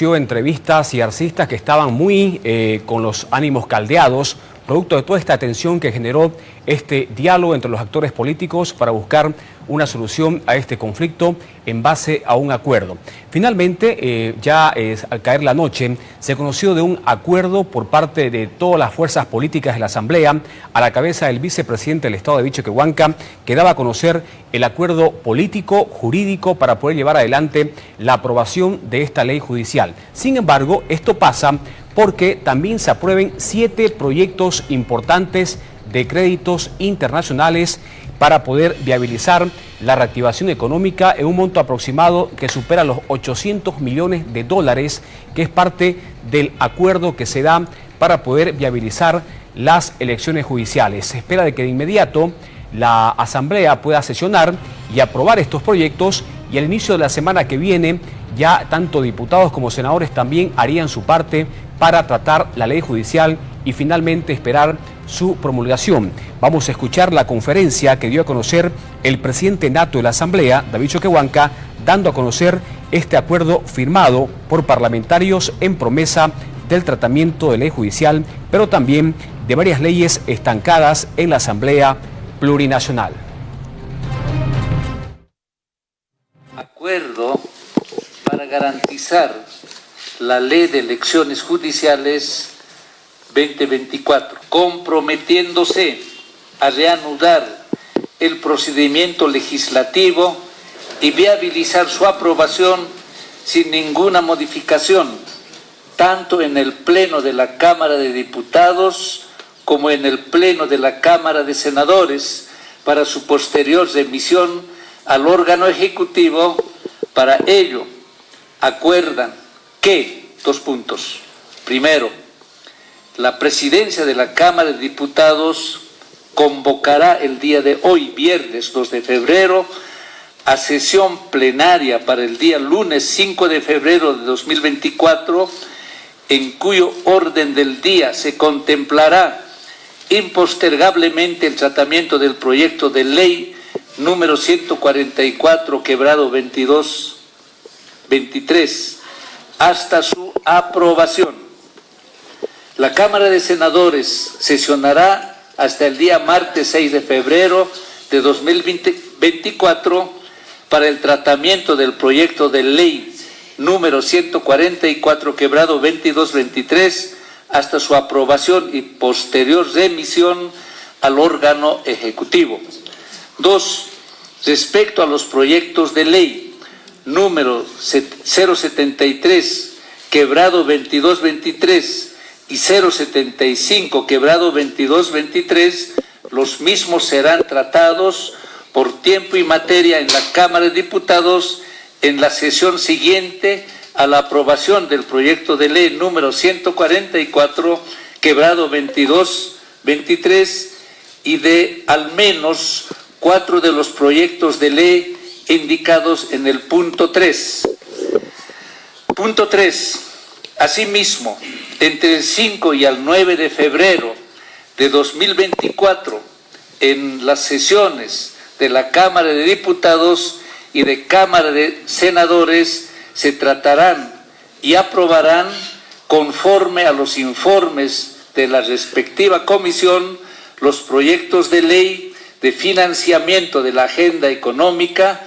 reconoció entrevistas y artistas que estaban muy con los ánimos caldeados, producto de toda esta tensión que generó este diálogo entre los actores políticos para buscar una solución a este conflicto en base a un acuerdo. Finalmente, al caer la noche, se conoció de un acuerdo por parte de todas las fuerzas políticas de la Asamblea, a la cabeza del vicepresidente del Estado de Vichoquehuanca, que daba a conocer el acuerdo político, jurídico, para poder llevar adelante la aprobación de esta ley judicial. Sin embargo, esto pasa porque también se aprueben 7 proyectos importantes de créditos internacionales para poder viabilizar la reactivación económica en un monto aproximado que supera los 800 millones de dólares, que es parte del acuerdo que se da para poder viabilizar las elecciones judiciales. Se espera de que de inmediato la Asamblea pueda sesionar y aprobar estos proyectos, y al inicio de la semana que viene ya tanto diputados como senadores también harían su parte para tratar la ley judicial y finalmente esperar su promulgación. Vamos a escuchar la conferencia que dio a conocer el presidente nato de la Asamblea, David Choquehuanca, dando a conocer este acuerdo firmado por parlamentarios en promesa del tratamiento de ley judicial, pero también de varias leyes estancadas en la Asamblea Plurinacional. Acuerdo para garantizar la Ley de Elecciones Judiciales 2024, comprometiéndose a reanudar el procedimiento legislativo y viabilizar su aprobación sin ninguna modificación, tanto en el Pleno de la Cámara de Diputados como en el Pleno de la Cámara de Senadores, para su posterior remisión al órgano ejecutivo. Para ello, acuerdan que, 2 puntos. Primero, la presidencia de la Cámara de Diputados convocará el día de hoy, viernes 2 de febrero, a sesión plenaria para el día lunes 5 de febrero de 2024, en cuyo orden del día se contemplará impostergablemente el tratamiento del proyecto de ley número 144/2223 hasta su aprobación. La Cámara de Senadores sesionará hasta el día martes 6 de febrero de 2024 para el tratamiento del proyecto de ley número 144/2223 hasta su aprobación y posterior remisión al órgano ejecutivo. 2. Respecto a los proyectos de ley número 073/2223 y 075/2223, los mismos serán tratados por tiempo y materia en la Cámara de Diputados en la sesión siguiente a la aprobación del proyecto de ley número 144/2223 y de al menos 4 de los proyectos de ley indicados en el punto 3. Punto 3. Asimismo, entre el 5 y el 9 de febrero de 2024, en las sesiones de la Cámara de Diputados y de Cámara de Senadores, se tratarán y aprobarán, conforme a los informes de la respectiva comisión, los proyectos de ley de financiamiento de la agenda económica.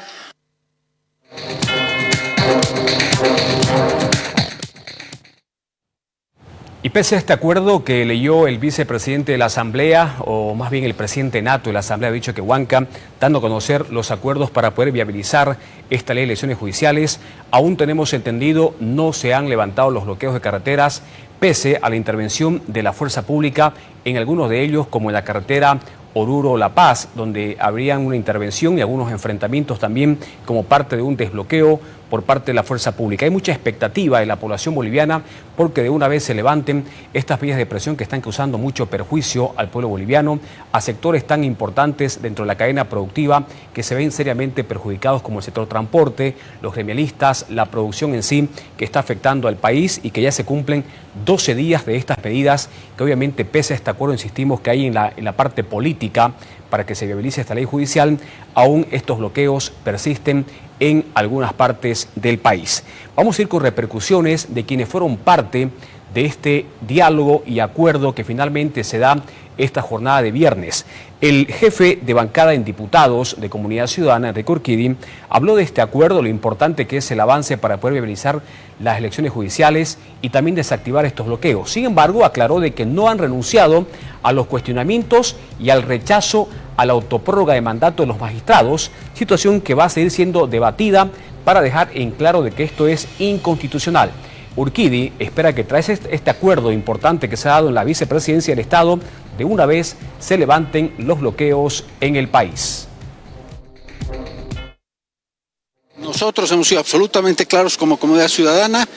Y pese a este acuerdo que leyó el vicepresidente de la Asamblea, o más bien el presidente nato de la Asamblea, Vichoquehuanca, dando a conocer los acuerdos para poder viabilizar esta ley de elecciones judiciales, aún tenemos entendido no se han levantado los bloqueos de carreteras, pese a la intervención de la fuerza pública en algunos de ellos, como en la carretera Oruro-La Paz, donde habrían una intervención y algunos enfrentamientos también como parte de un desbloqueo por parte de la fuerza pública. Hay mucha expectativa de la población boliviana porque de una vez se levanten estas vías de presión que están causando mucho perjuicio al pueblo boliviano, a sectores tan importantes dentro de la cadena productiva que se ven seriamente perjudicados, como el sector transporte, los gremialistas, la producción en sí, que está afectando al país, y que ya se cumplen 12 días de estas medidas que obviamente, pese a este acuerdo, insistimos, que hay en la parte política para que se viabilice esta ley judicial, aún estos bloqueos persisten en algunas partes del país. Vamos a ir con repercusiones de quienes fueron parte de este diálogo y acuerdo que finalmente se da esta jornada de viernes. El jefe de bancada en diputados de Comunidad Ciudadana, Enrique Urquidi, habló de este acuerdo, lo importante que es el avance para poder viabilizar las elecciones judiciales y también desactivar estos bloqueos. Sin embargo, aclaró de que no han renunciado a los cuestionamientos y al rechazo a la autoprórroga de mandato de los magistrados, situación que va a seguir siendo debatida para dejar en claro de que esto es inconstitucional. Urquidi espera que tras este acuerdo importante que se ha dado en la vicepresidencia del Estado, de una vez se levanten los bloqueos en el país. Nosotros hemos sido absolutamente claros como Comunidad Ciudadana.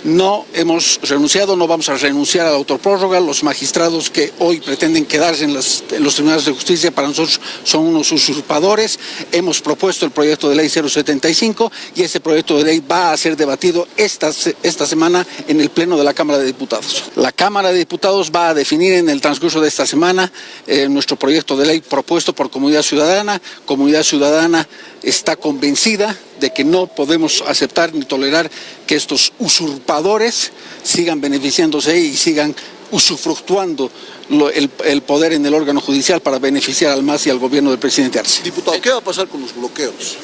No hemos renunciado, no vamos a renunciar a la autoprórroga. Los magistrados que hoy pretenden quedarse en los tribunales de justicia para nosotros son unos usurpadores. Hemos propuesto el proyecto de ley 075 y ese proyecto de ley va a ser debatido esta semana en el Pleno de la Cámara de Diputados. La Cámara de Diputados va a definir en el transcurso de esta semana nuestro proyecto de ley propuesto por Comunidad Ciudadana. Comunidad Ciudadana está convencida de que no podemos aceptar ni tolerar que estos usurpadores sigan beneficiándose y sigan usufructuando el poder en el órgano judicial para beneficiar al MAS y al gobierno del presidente Arce. Diputado, ¿qué va a pasar con los bloqueos?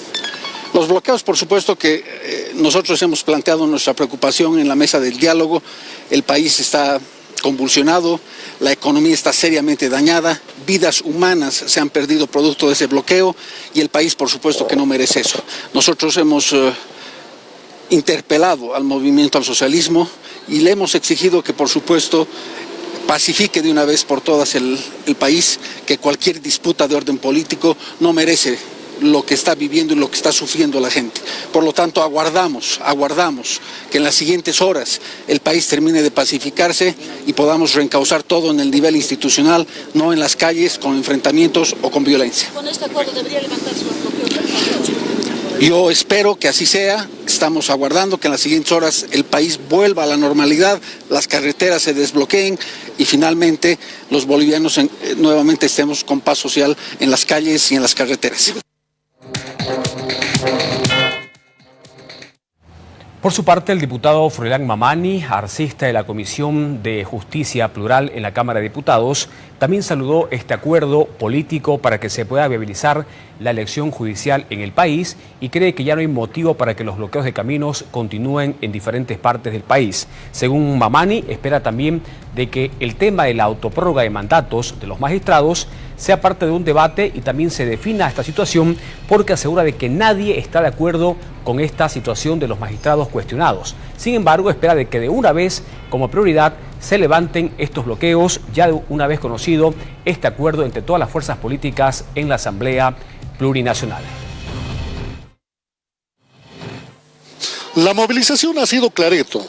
Los bloqueos, por supuesto que nosotros hemos planteado nuestra preocupación en la mesa del diálogo. El país está convulsionado, la economía está seriamente dañada, vidas humanas se han perdido producto de ese bloqueo y el país, por supuesto, que no merece eso. Nosotros hemos interpelado al movimiento al socialismo y le hemos exigido que, por supuesto, pacifique de una vez por todas el país, que cualquier disputa de orden político no merece lo que está viviendo y lo que está sufriendo la gente. Por lo tanto, aguardamos que en las siguientes horas el país termine de pacificarse y podamos reencauzar todo en el nivel institucional, no en las calles con enfrentamientos o con violencia. ¿Con este acuerdo debería levantarse los bloqueos? Yo espero que así sea. Estamos aguardando que en las siguientes horas el país vuelva a la normalidad, las carreteras se desbloqueen y finalmente los bolivianos nuevamente estemos con paz social en las calles y en las carreteras. Por su parte, el diputado Froilán Mamani, arcista de la Comisión de Justicia Plural en la Cámara de Diputados, también saludó este acuerdo político para que se pueda viabilizar la elección judicial en el país y cree que ya no hay motivo para que los bloqueos de caminos continúen en diferentes partes del país. Según Mamani, espera también de que el tema de la autoprórroga de mandatos de los magistrados sea parte de un debate y también se defina esta situación porque asegura de que nadie está de acuerdo con esta situación de los magistrados cuestionados. Sin embargo, espera de que de una vez, como prioridad, se levanten estos bloqueos, ya de una vez conocido este acuerdo entre todas las fuerzas políticas en la Asamblea Plurinacional. La movilización ha sido clareto.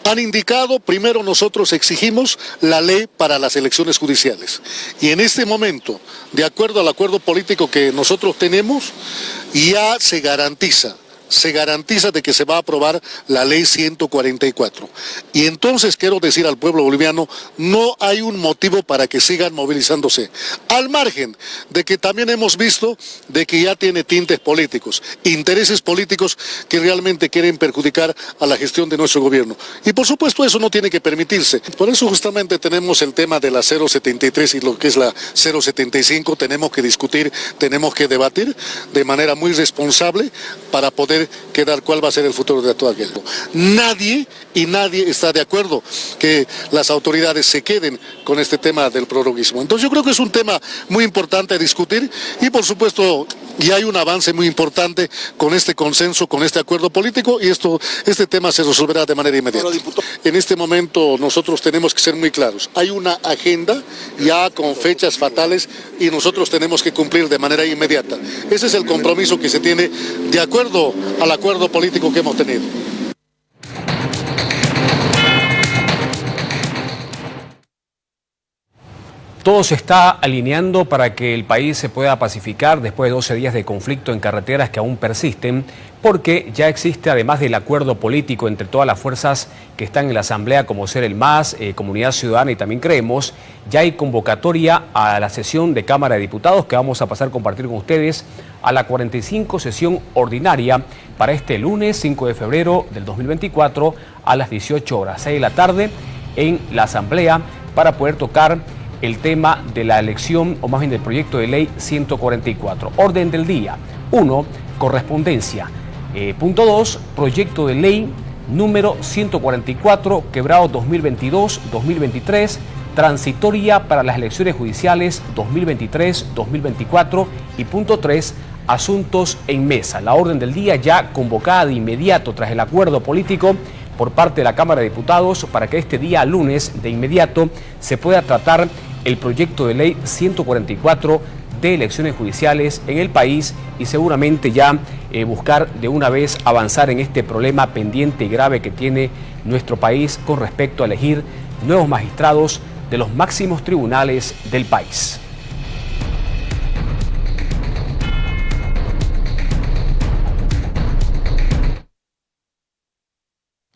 Han indicado, primero nosotros exigimos la ley para las elecciones judiciales. Y en este momento, de acuerdo al acuerdo político que nosotros tenemos, ya se garantiza de que se va a aprobar la ley 144. Y entonces quiero decir al pueblo boliviano, no hay un motivo para que sigan movilizándose. Al margen de que también hemos visto de que ya tiene tintes políticos, intereses políticos que realmente quieren perjudicar a la gestión de nuestro gobierno. Y por supuesto eso no tiene que permitirse. Por eso justamente tenemos el tema de la 073 y lo que es la 075, tenemos que discutir, tenemos que debatir de manera muy responsable para poder quedar cuál va a ser el futuro de todo aquello. Nadie está de acuerdo que las autoridades se queden con este tema del prorroguismo. Entonces yo creo que es un tema muy importante a discutir y por supuesto ya hay un avance muy importante con este consenso, con este acuerdo político y este tema se resolverá de manera inmediata. En este momento nosotros tenemos que ser muy claros. Hay una agenda ya con fechas fatales y nosotros tenemos que cumplir de manera inmediata. Ese es el compromiso que se tiene de acuerdo al acuerdo político que hemos tenido. Todo se está alineando para que el país se pueda pacificar después de 12 días de conflicto en carreteras que aún persisten, porque ya existe, además del acuerdo político entre todas las fuerzas que están en la Asamblea, como ser el MAS, Comunidad Ciudadana y también Creemos, ya hay convocatoria a la sesión de Cámara de Diputados que vamos a pasar a compartir con ustedes a la 45 sesión ordinaria para este lunes 5 de febrero del 2024 a las 18 horas, 6 de la tarde en la Asamblea para poder tocar el tema de la elección, o más bien del proyecto de ley 144. Orden del día. 1. Correspondencia. Punto 2. Proyecto de ley número 144, quebrado 2022-2023, transitoria para las elecciones judiciales 2023-2024. Y punto 3. Asuntos en mesa. La orden del día ya convocada de inmediato tras el acuerdo político por parte de la Cámara de Diputados para que este día lunes de inmediato se pueda tratar el proyecto de ley 144 de elecciones judiciales en el país y seguramente ya buscar de una vez avanzar en este problema pendiente y grave que tiene nuestro país con respecto a elegir nuevos magistrados de los máximos tribunales del país.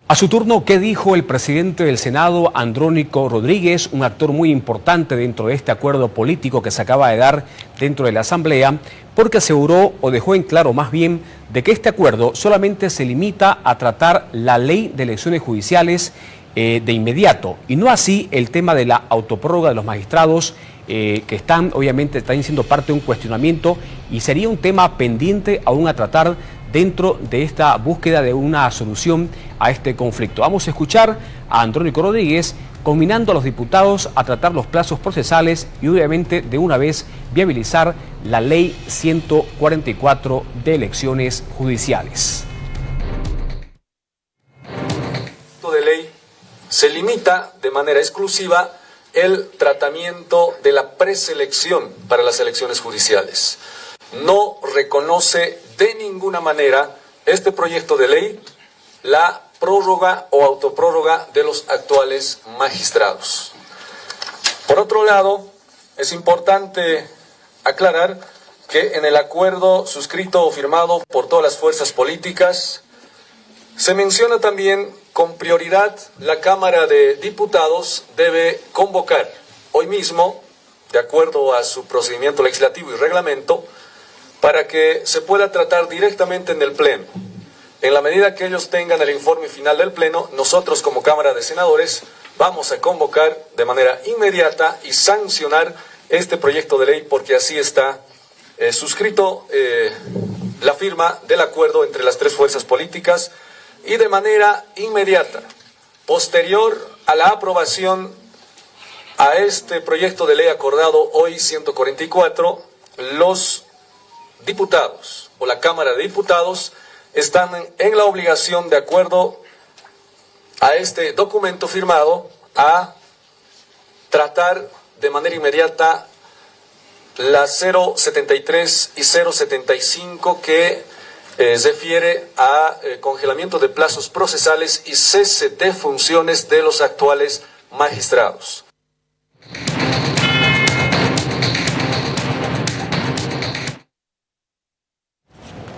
A su turno, ¿qué dijo el presidente del Senado, Andrónico Rodríguez, un actor muy importante dentro de este acuerdo político que se acaba de dar dentro de la Asamblea? Porque aseguró, o dejó en claro más bien, de que este acuerdo solamente se limita a tratar la ley de elecciones judiciales de inmediato, y no así el tema de la autoprórroga de los magistrados, que están siendo parte de un cuestionamiento, y sería un tema pendiente aún a tratar dentro de esta búsqueda de una solución a este conflicto. Vamos a escuchar a Andrónico Rodríguez combinando a los diputados a tratar los plazos procesales y obviamente de una vez viabilizar la ley 144 de elecciones judiciales. De ley se limita de manera exclusiva el tratamiento de la preselección para las elecciones judiciales. No reconoce de ninguna manera este proyecto de ley la prórroga o autoprórroga de los actuales magistrados. Por otro lado, es importante aclarar que en el acuerdo suscrito o firmado por todas las fuerzas políticas se menciona también con prioridad la Cámara de Diputados debe convocar hoy mismo, de acuerdo a su procedimiento legislativo y reglamento, para que se pueda tratar directamente en el Pleno. En la medida que ellos tengan el informe final del Pleno, nosotros como Cámara de Senadores vamos a convocar de manera inmediata y sancionar este proyecto de ley porque así está suscrito la firma del acuerdo entre las tres fuerzas políticas y de manera inmediata, posterior a la aprobación a este proyecto de ley acordado hoy 144, los diputados o la Cámara de Diputados están en la obligación, de acuerdo a este documento firmado, a tratar de manera inmediata las 073 y 075 que refiere a congelamiento de plazos procesales y cese de funciones de los actuales magistrados.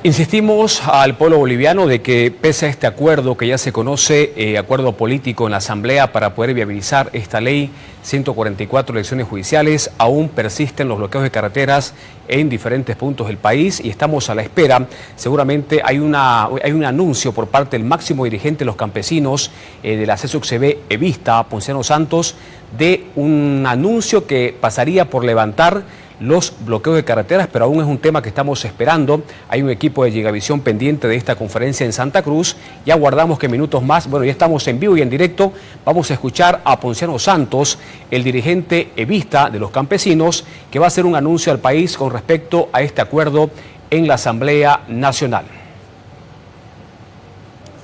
Insistimos al pueblo boliviano de que pese a este acuerdo que ya se conoce, acuerdo político en la Asamblea para poder viabilizar esta ley 144 elecciones judiciales, aún persisten los bloqueos de carreteras en diferentes puntos del país y estamos a la espera. Seguramente hay un anuncio por parte del máximo dirigente de los campesinos de la CSUCB Evista, Ponciano Santos, de un anuncio que pasaría por levantar los bloqueos de carreteras, pero aún es un tema que estamos esperando. Hay un equipo de Llegavisión pendiente de esta conferencia en Santa Cruz. Ya aguardamos que minutos más, ya estamos en vivo y en directo. Vamos a escuchar a Ponciano Santos, el dirigente evista de los campesinos, que va a hacer un anuncio al país con respecto a este acuerdo en la Asamblea Nacional.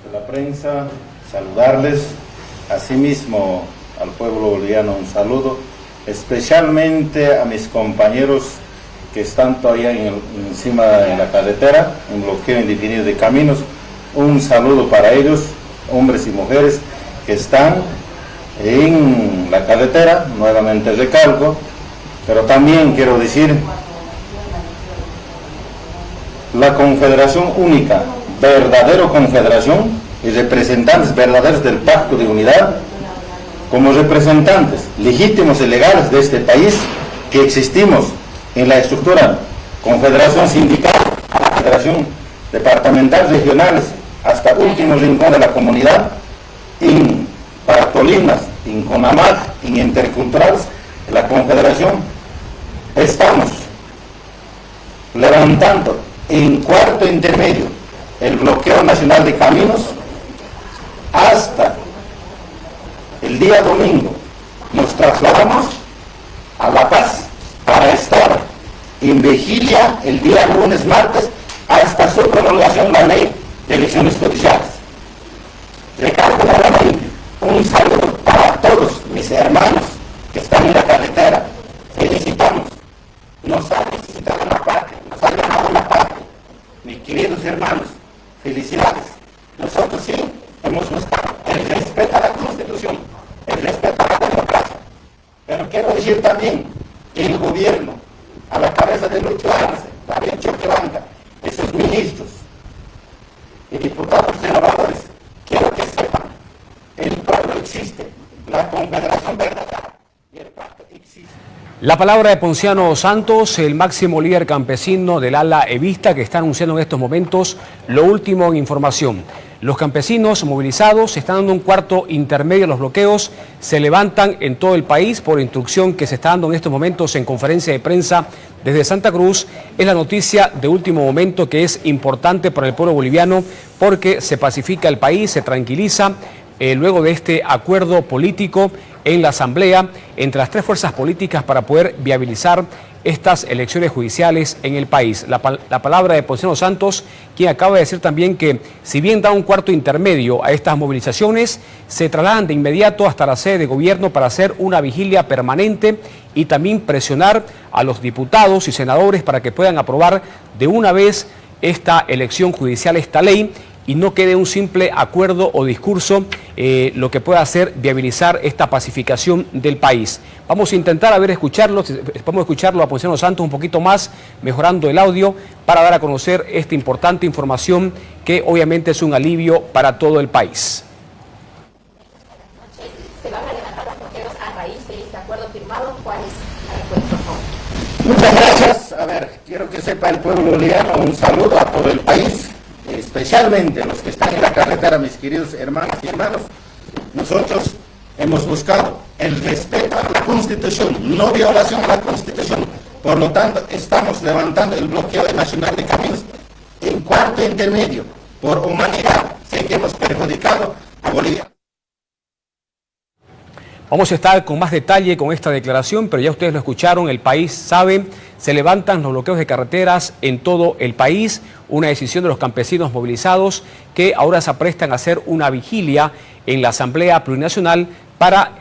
Desde la prensa, saludarles, asimismo al pueblo boliviano un saludo, especialmente a mis compañeros que están todavía encima de la carretera, en bloqueo indefinido de caminos. Un saludo para ellos, hombres y mujeres que están en la carretera, nuevamente recalco, Pero también quiero decir, la confederación única, verdadera confederación y representantes verdaderos del Pacto de Unidad, como representantes legítimos y legales de este país, que existimos en la estructura confederación sindical, federación departamental, regionales, hasta último rincón de la comunidad, en Partolinas, en Conamac, en Interculturales, la confederación, estamos levantando en cuarto intermedio el bloqueo nacional de caminos hasta el día domingo. Nos trasladamos a La Paz para estar en vigilia el día lunes, martes, hasta su promulgación la ley de elecciones judiciales. Recargo nuevamente un saludo para todos mis hermanos que están en la carretera. Felicitamos. Nos ha necesitado una parte, nos ha ganado una parte. Mis queridos hermanos, felicidades. Nosotros sí hemos buscado el respeto a la Constitución, el respeto a la democracia. Pero quiero decir también que el gobierno, a la cabeza de Lucho Arce, David Choquehuanca, de sus ministros y diputados senadores, quiero que sepan, el pueblo existe, la confederación verdadera y el pacto existe. La palabra de Ponciano Santos, el máximo líder campesino del ala evista, que está anunciando en estos momentos lo último en información. Los campesinos movilizados están dando un cuarto intermedio a los bloqueos, se levantan en todo el país por instrucción que se está dando en estos momentos en conferencia de prensa desde Santa Cruz. Es la noticia de último momento que es importante para el pueblo boliviano porque se pacifica el país, se tranquiliza luego de este acuerdo político en la Asamblea entre las tres fuerzas políticas para poder viabilizar estas elecciones judiciales en el país. La palabra de Ponciano Santos, quien acaba de decir también que si bien da un cuarto intermedio a estas movilizaciones, se trasladan de inmediato hasta la sede de gobierno para hacer una vigilia permanente y también presionar a los diputados y senadores para que puedan aprobar de una vez esta elección judicial, esta ley, y no quede un simple acuerdo o discurso, lo que pueda hacer viabilizar esta pacificación del país. Vamos a intentar escucharlo a Ponciano Santos un poquito más, mejorando el audio, para dar a conocer esta importante información que obviamente es un alivio para todo el país. ¿Se van a levantar los bloqueos a raíz de este acuerdo firmado? ¿Cuál es el acuerdo? Muchas gracias. A ver, quiero que sepa el pueblo boliviano un saludo a todo el país, especialmente los que están en la carretera, mis queridos hermanos y hermanos. Nosotros hemos buscado el respeto a la Constitución, no violación a la Constitución. Por lo tanto, estamos levantando el bloqueo nacional de caminos en cuarto intermedio. Por humanidad, sé que hemos perjudicado a Bolivia. Vamos a estar con más detalle con esta declaración, pero ya ustedes lo escucharon, el país sabe, se levantan los bloqueos de carreteras en todo el país, una decisión de los campesinos movilizados que ahora se aprestan a hacer una vigilia en la Asamblea Plurinacional para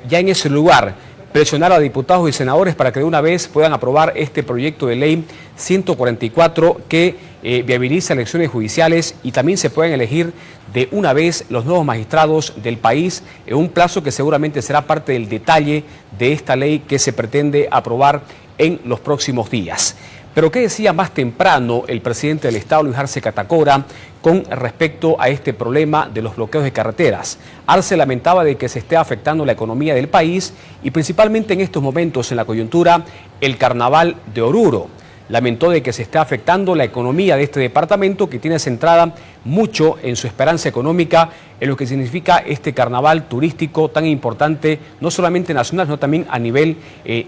ya en ese lugar presionar a diputados y senadores para que de una vez puedan aprobar este proyecto de ley 144 que viabiliza elecciones judiciales y también se pueden elegir de una vez los nuevos magistrados del país en un plazo que seguramente será parte del detalle de esta ley que se pretende aprobar en los próximos días. Pero ¿qué decía más temprano el presidente del Estado, Luis Arce Catacora, con respecto a este problema de los bloqueos de carreteras? Arce lamentaba de que se esté afectando la economía del país y principalmente en estos momentos en la coyuntura el carnaval de Oruro. Lamentó de que se está afectando la economía de este departamento que tiene centrada mucho en su esperanza económica, en lo que significa este carnaval turístico tan importante, no solamente nacional, sino también a nivel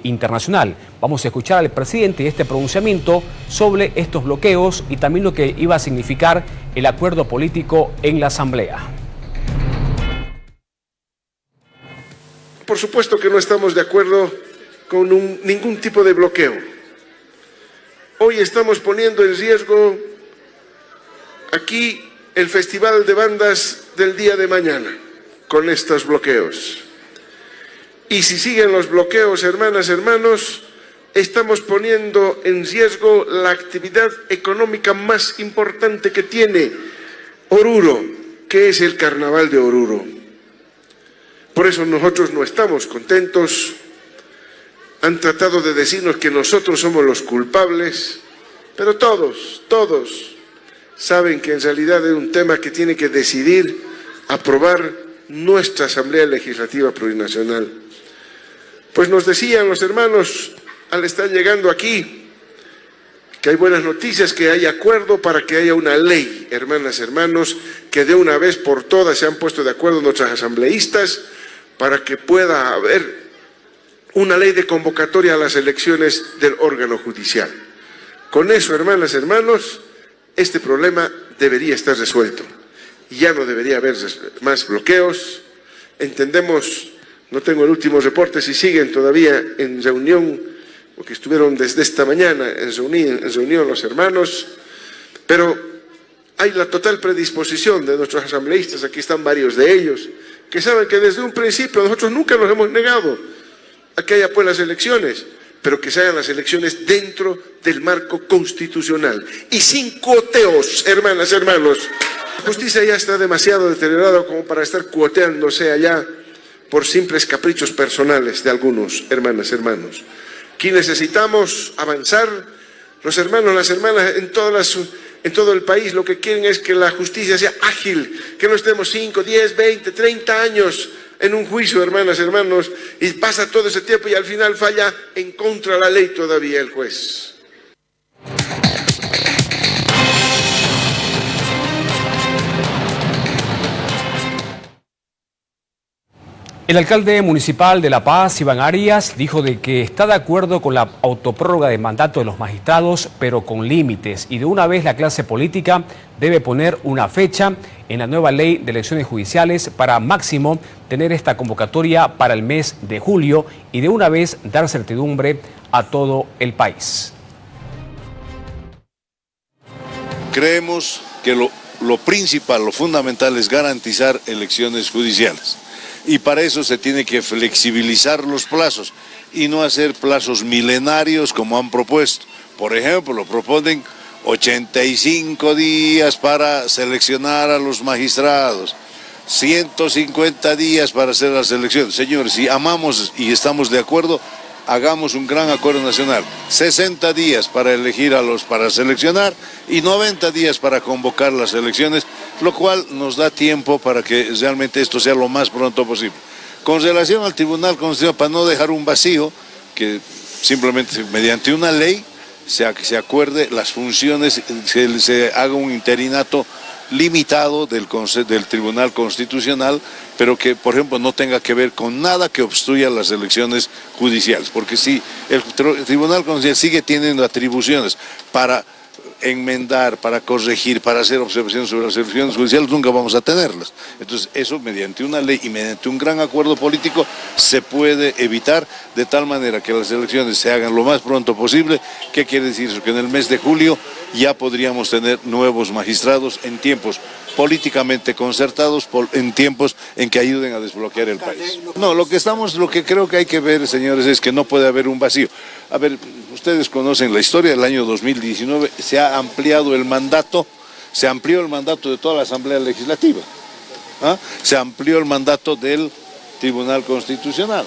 internacional. Vamos a escuchar al presidente este pronunciamiento sobre estos bloqueos y también lo que iba a significar el acuerdo político en la Asamblea. Por supuesto que no estamos de acuerdo con ningún tipo de bloqueo. Hoy estamos poniendo en riesgo aquí el Festival de Bandas del día de mañana con estos bloqueos. Y si siguen los bloqueos, hermanas, hermanos, estamos poniendo en riesgo la actividad económica más importante que tiene Oruro, que es el Carnaval de Oruro. Por eso nosotros no estamos contentos han tratado de decirnos que nosotros somos los culpables, pero todos saben que en realidad es un tema que tiene que decidir, aprobar nuestra Asamblea Legislativa Plurinacional. Pues nos decían los hermanos al estar llegando aquí que hay buenas noticias, que hay acuerdo para que haya una ley, hermanas, hermanos, que de una vez por todas se han puesto de acuerdo nuestros asambleístas para que pueda haber una ley de convocatoria a las elecciones del órgano judicial. Con eso, hermanas, hermanos, este problema debería estar resuelto. Ya no debería haber más bloqueos. Entendemos, no tengo el último reporte, si siguen todavía en reunión, porque estuvieron desde esta mañana en reunión los hermanos, pero hay la total predisposición de nuestros asambleístas, aquí están varios de ellos, que saben que desde un principio nosotros nunca nos hemos negado a que haya pues las elecciones, pero que se hagan las elecciones dentro del marco constitucional y sin cuoteos, hermanas, hermanos. La justicia ya está demasiado deteriorada como para estar cuoteándose allá por simples caprichos personales de algunos, hermanas, hermanos. Aquí necesitamos avanzar. Los hermanos, las hermanas en todo el país lo que quieren es que la justicia sea ágil, que no estemos 5, 10, 20, 30 años en un juicio, hermanas, hermanos, y pasa todo ese tiempo y al final falla en contra de la ley todavía el juez. El alcalde municipal de La Paz, Iván Arias, dijo de que está de acuerdo con la autoprórroga de mandato de los magistrados, pero con límites, y de una vez la clase política debe poner una fecha en la nueva ley de elecciones judiciales para máximo tener esta convocatoria para el mes de julio y de una vez dar certidumbre a todo el país. Creemos que lo principal, lo fundamental es garantizar elecciones judiciales. Y para eso se tiene que flexibilizar los plazos y no hacer plazos milenarios como han propuesto. Por ejemplo, proponen 85 días para seleccionar a los magistrados, 150 días para hacer las elecciones. Señores, si amamos y estamos de acuerdo, hagamos un gran acuerdo nacional. 60 días para elegir para seleccionar y 90 días para convocar las elecciones, lo cual nos da tiempo para que realmente esto sea lo más pronto posible. Con relación al Tribunal Constitucional, para no dejar un vacío, que simplemente mediante una ley se acuerde las funciones, se haga un interinato limitado del Tribunal Constitucional, pero que, por ejemplo, no tenga que ver con nada que obstruya las elecciones judiciales, porque si el Tribunal Constitucional sigue teniendo atribuciones para enmendar, para corregir, para hacer observaciones sobre las elecciones judiciales, nunca vamos a tenerlas. Entonces, eso mediante una ley y mediante un gran acuerdo político se puede evitar de tal manera que las elecciones se hagan lo más pronto posible. ¿Qué quiere decir eso? Que en el mes de julio ya podríamos tener nuevos magistrados en tiempos políticamente concertados, en tiempos en que ayuden a desbloquear el país. No, lo que creo que hay que ver, señores, es que no puede haber un vacío. A ver, ustedes conocen la historia del año 2019, se ha ampliado el mandato, se amplió el mandato de toda la Asamblea Legislativa, se amplió el mandato del Tribunal Constitucional.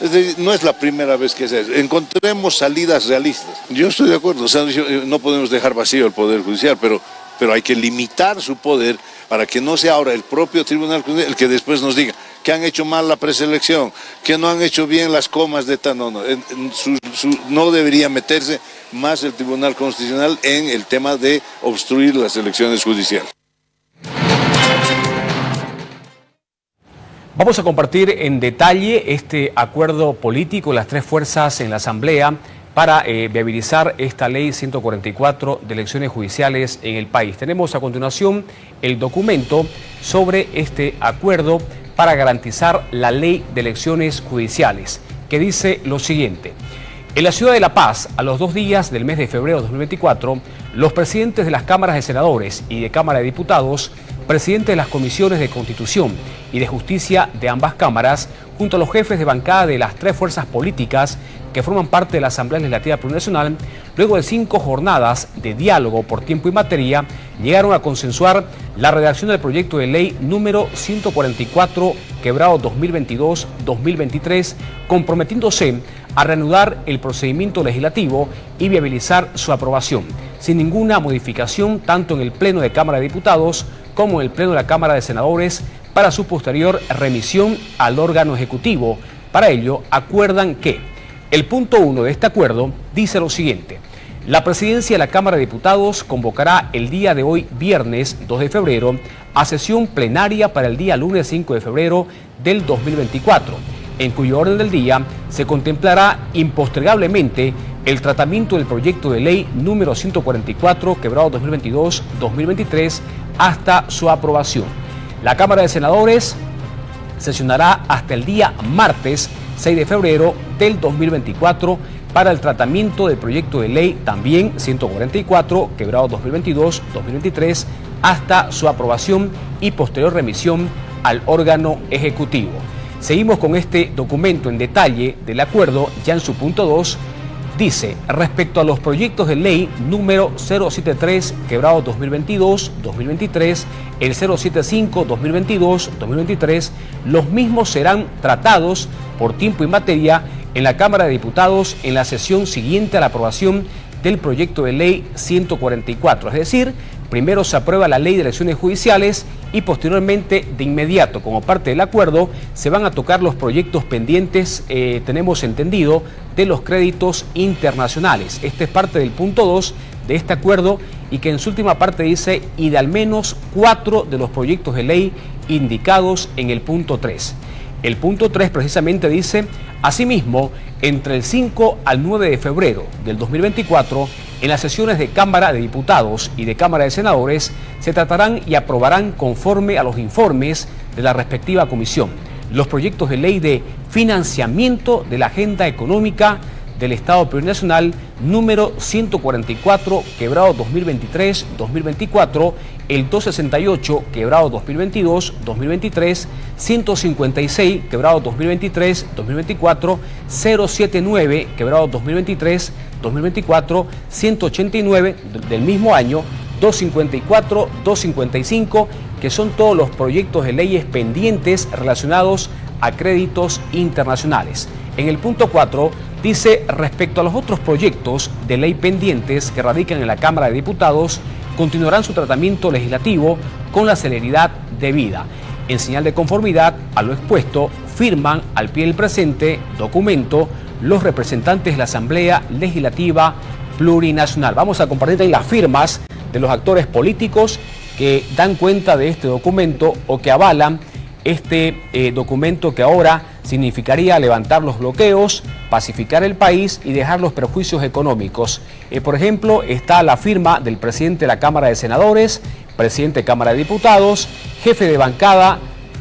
Es decir, no es la primera vez que se hace. Encontremos salidas realistas. Yo estoy de acuerdo, o sea, no podemos dejar vacío el Poder Judicial, pero hay que limitar su poder para que no sea ahora el propio Tribunal el que después nos diga que han hecho mal la preselección, que no han hecho bien las comas de tal. No debería meterse más el Tribunal Constitucional en el tema de obstruir las elecciones judiciales. Vamos a compartir en detalle este acuerdo político de las tres fuerzas en la Asamblea para viabilizar esta ley 144 de elecciones judiciales en el país. Tenemos a continuación el documento sobre este acuerdo para garantizar la ley de elecciones judiciales, que dice lo siguiente. En la ciudad de La Paz, a los 2 días del mes de febrero de 2024, los presidentes de las cámaras de senadores y de Cámara de Diputados, presidentes de las comisiones de Constitución y de Justicia de ambas cámaras, junto a los jefes de bancada de las tres fuerzas políticas, que forman parte de la Asamblea Legislativa Plurinacional, luego de 5 jornadas de diálogo por tiempo y materia, llegaron a consensuar la redacción del proyecto de ley número 144/2022-2023, comprometiéndose a reanudar el procedimiento legislativo y viabilizar su aprobación, sin ninguna modificación tanto en el Pleno de Cámara de Diputados como en el Pleno de la Cámara de Senadores, para su posterior remisión al órgano ejecutivo. Para ello, acuerdan que el punto 1 de este acuerdo dice lo siguiente: la presidencia de la Cámara de Diputados convocará el día de hoy, viernes 2 de febrero, a sesión plenaria para el día lunes 5 de febrero del 2024, en cuyo orden del día se contemplará impostergablemente el tratamiento del proyecto de ley número 144/2022-2023 hasta su aprobación. La Cámara de Senadores sesionará hasta el día martes 6 de febrero del 2024 para el tratamiento del proyecto de ley también 144/2022-2023 hasta su aprobación y posterior remisión al órgano ejecutivo. Seguimos con este documento en detalle del acuerdo. Ya en su punto 2 dice: respecto a los proyectos de ley número 073/2022-2023, el 075/2022-2023, los mismos serán tratados por tiempo y materia en la Cámara de Diputados en la sesión siguiente a la aprobación del proyecto de ley 144. Es decir, primero se aprueba la ley de elecciones judiciales y posteriormente, de inmediato, como parte del acuerdo, se van a tocar los proyectos pendientes, tenemos entendido, de los créditos internacionales. Este es parte del punto 2 de este acuerdo, y que en su última parte dice: y de al menos 4 de los proyectos de ley indicados en el punto 3. El punto 3 precisamente dice: asimismo, entre el 5 al 9 de febrero del 2024, en las sesiones de Cámara de Diputados y de Cámara de Senadores, se tratarán y aprobarán, conforme a los informes de la respectiva comisión, los proyectos de ley de financiamiento de la agenda económica del Estado Plurinacional número 144/2023-2024, el 268/2022-2023, 156/2023-2024, 079/2023-2024, 189 del mismo año, 254, 255, que son todos los proyectos de leyes pendientes relacionados a créditos internacionales. En el punto 4 dice: respecto a los otros proyectos de ley pendientes que radican en la Cámara de Diputados, continuarán su tratamiento legislativo con la celeridad debida. En señal de conformidad a lo expuesto, firman al pie del presente documento los representantes de la Asamblea Legislativa Plurinacional. Vamos a compartir ahí las firmas de los actores políticos que dan cuenta de este documento o que avalan este documento, que ahora significaría levantar los bloqueos, pacificar el país y dejar los perjuicios económicos. Por ejemplo, está la firma del presidente de la Cámara de Senadores, presidente de Cámara de Diputados, jefe de bancada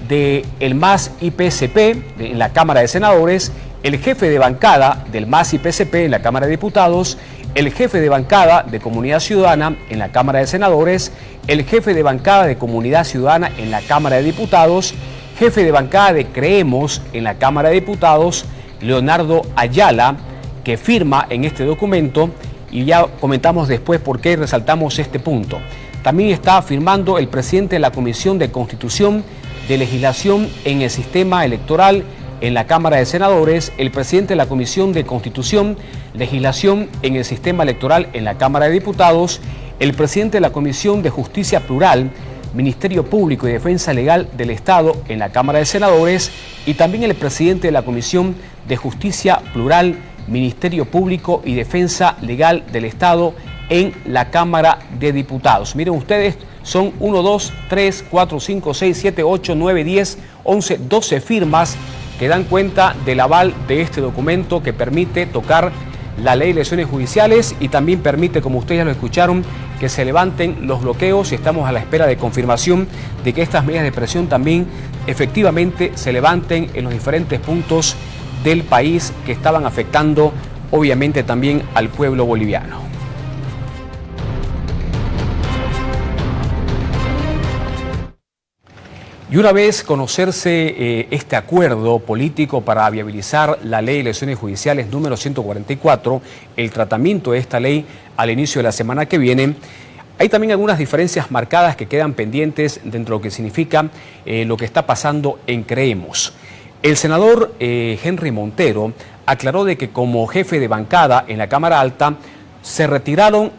del MAS y PSP en la Cámara de Senadores, el jefe de bancada del MAS y PSP en la Cámara de Diputados, el jefe de bancada de Comunidad Ciudadana en la Cámara de Senadores, el jefe de bancada de Comunidad Ciudadana en la Cámara de Diputados, jefe de bancada de Creemos en la Cámara de Diputados, Leonardo Ayala, que firma en este documento, y ya comentamos después por qué resaltamos este punto. También está firmando el presidente de la Comisión de Constitución, de Legislación en el Sistema Electoral en la Cámara de Senadores, el presidente de la Comisión de Constitución, Legislación en el Sistema Electoral en la Cámara de Diputados, el presidente de la Comisión de Justicia Plural, Ministerio Público y Defensa Legal del Estado en la Cámara de Senadores, y también el presidente de la Comisión de Justicia Plural, Ministerio Público y Defensa Legal del Estado en la Cámara de Diputados. Miren ustedes, son 1, 2, 3, 4, 5, 6, 7, 8, 9, 10, 11, 12 firmas que dan cuenta del aval de este documento, que permite tocar la ley de elecciones judiciales y también permite, como ustedes ya lo escucharon, que se levanten los bloqueos, y estamos a la espera de confirmación de que estas medidas de presión también efectivamente se levanten en los diferentes puntos del país que estaban afectando obviamente también al pueblo boliviano. Y una vez conocerse este acuerdo político para viabilizar la ley de elecciones judiciales número 144, el tratamiento de esta ley al inicio de la semana que viene, hay también algunas diferencias marcadas que quedan pendientes dentro de lo que significa lo que está pasando en Creemos. El senador Henry Montero aclaró de que como jefe de bancada en la Cámara Alta se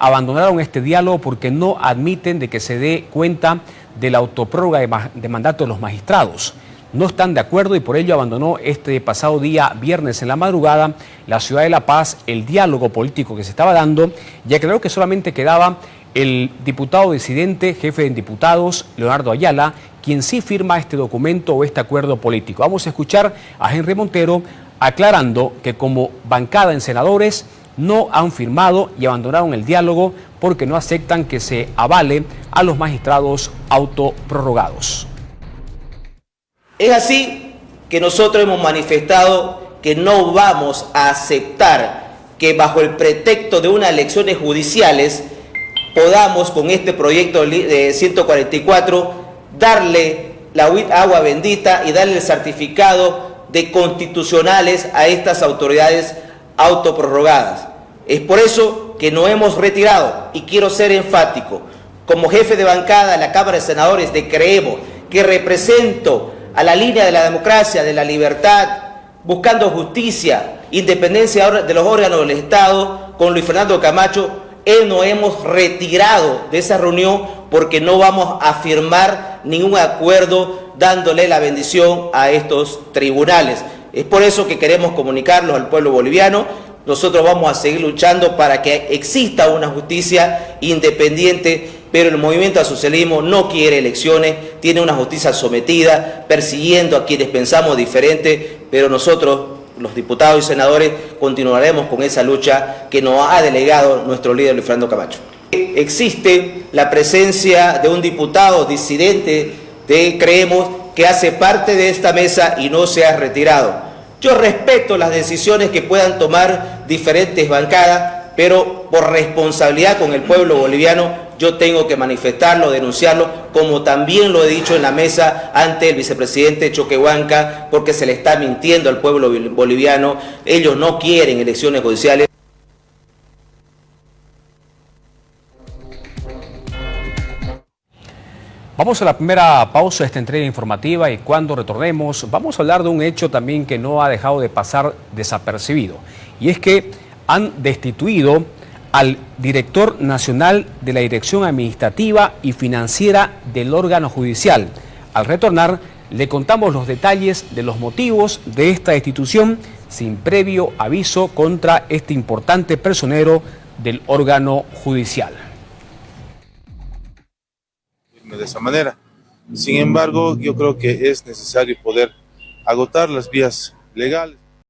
abandonaron este diálogo porque no admiten de que se dé cuenta de la autoprórroga de mandato de los magistrados. No están de acuerdo y por ello abandonó este pasado día viernes en la madrugada la ciudad de La Paz el diálogo político que se estaba dando y aclaró que solamente quedaba el diputado disidente, jefe de diputados, Leonardo Ayala, quien sí firma este documento o este acuerdo político. Vamos a escuchar a Henry Montero aclarando que como bancada en senadores no han firmado y abandonaron el diálogo porque no aceptan que se avale a los magistrados autoprorrogados. Es así que nosotros hemos manifestado que no vamos a aceptar que bajo el pretexto de unas elecciones judiciales podamos con este proyecto de 144 darle la agua bendita y darle el certificado de constitucionales a estas autoridades autoprorrogadas. Es por eso que nos hemos retirado y quiero ser enfático. Como jefe de bancada de la Cámara de Senadores de Creemos, que represento a la línea de la democracia, de la libertad, buscando justicia, independencia de los órganos del Estado, con Luis Fernando Camacho, nos hemos retirado de esa reunión porque no vamos a firmar ningún acuerdo dándole la bendición a estos tribunales. Es por eso que queremos comunicarlos al pueblo boliviano. Nosotros vamos a seguir luchando para que exista una justicia independiente, pero el movimiento al socialismo no quiere elecciones, tiene una justicia sometida, persiguiendo a quienes pensamos diferente, pero nosotros, los diputados y senadores, continuaremos con esa lucha que nos ha delegado nuestro líder Luis Fernando Camacho. Existe la presencia de un diputado disidente de Creemos que hace parte de esta mesa y no se ha retirado. Yo respeto las decisiones que puedan tomar diferentes bancadas, pero por responsabilidad con el pueblo boliviano yo tengo que manifestarlo, denunciarlo, como también lo he dicho en la mesa ante el vicepresidente Choquehuanca, porque se le está mintiendo al pueblo boliviano. Ellos no quieren elecciones judiciales. Vamos a la primera pausa de esta entrega informativa y cuando retornemos vamos a hablar de un hecho también que no ha dejado de pasar desapercibido. Y es que han destituido al director nacional de la Dirección Administrativa y Financiera del órgano judicial. Al retornar le contamos los detalles de los motivos de esta destitución sin previo aviso contra este importante personero del órgano judicial. De esa manera. Sin embargo, yo creo que es necesario poder agotar las vías legales.